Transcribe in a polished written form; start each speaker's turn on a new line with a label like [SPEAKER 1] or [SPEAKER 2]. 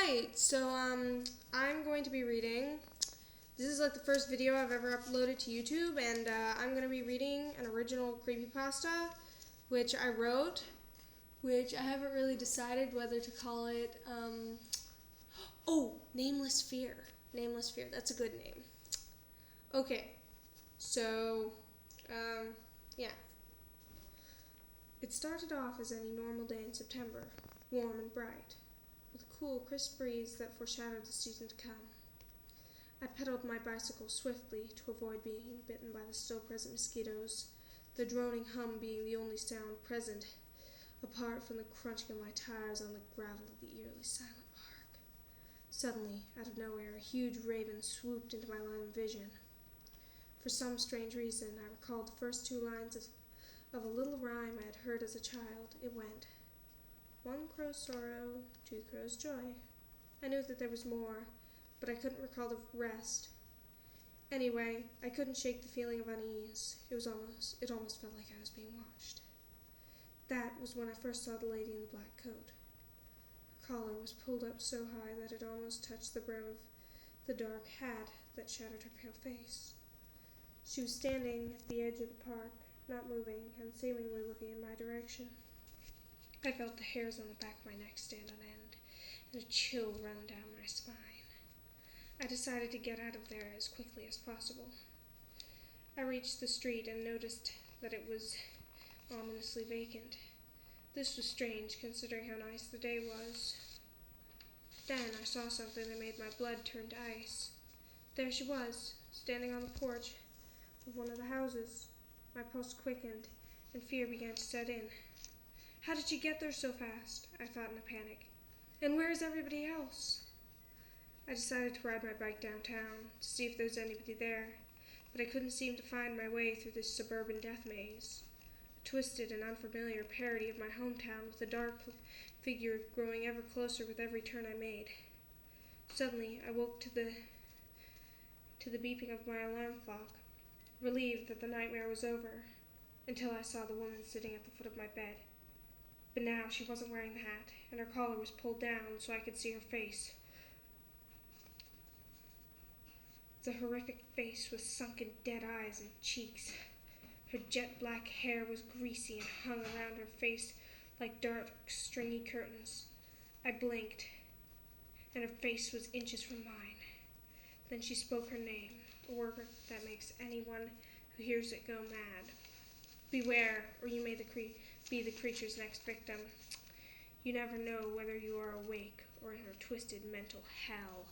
[SPEAKER 1] Alright, so I'm going to be reading. This is like the first video I've ever uploaded to YouTube, and I'm going to be reading an original creepypasta, which I wrote, which I haven't really decided whether to call it, Nameless Fear. Nameless Fear, that's a good name. Okay, so, yeah. It started off as any normal day in September, warm and bright, with a cool, crisp breeze that foreshadowed the season to come. I pedaled my bicycle swiftly to avoid being bitten by the still-present mosquitoes, the droning hum being the only sound present, apart from the crunching of my tires on the gravel of the eerily silent park. Suddenly, out of nowhere, a huge raven swooped into my line of vision. For some strange reason, I recalled the first two lines of a little rhyme I had heard as a child. It went, "One crow's sorrow, two crows' joy." I knew that there was more, but I couldn't recall the rest. Anyway, I couldn't shake the feeling of unease. It almost felt like I was being watched. That was when I first saw the lady in the black coat. Her collar was pulled up so high that it almost touched the brim of the dark hat that shadowed her pale face. She was standing at the edge of the park, not moving, and seemingly looking in my direction. I felt the hairs on the back of my neck stand on end, and a chill run down my spine. I decided to get out of there as quickly as possible. I reached the street and noticed that it was ominously vacant. This was strange, considering how nice the day was. Then I saw something that made my blood turn to ice. There she was, standing on the porch of one of the houses. My pulse quickened, and fear began to set in. How did she get there so fast? I thought in a panic. And where is everybody else? I decided to ride my bike downtown to see if there was anybody there, but I couldn't seem to find my way through this suburban death maze. A twisted and unfamiliar parody of my hometown, with a dark figure growing ever closer with every turn I made. Suddenly, I woke to the beeping of my alarm clock, relieved that the nightmare was over, until I saw the woman sitting at the foot of my bed. But now she wasn't wearing the hat, and her collar was pulled down so I could see her face. The horrific face with sunken dead eyes and cheeks. Her jet black hair was greasy and hung around her face like dark, stringy curtains. I blinked, and her face was inches from mine. Then she spoke her name, a word that makes anyone who hears it go mad. Beware, or you may be the creature's next victim. You never know whether you are awake or in her twisted mental hell.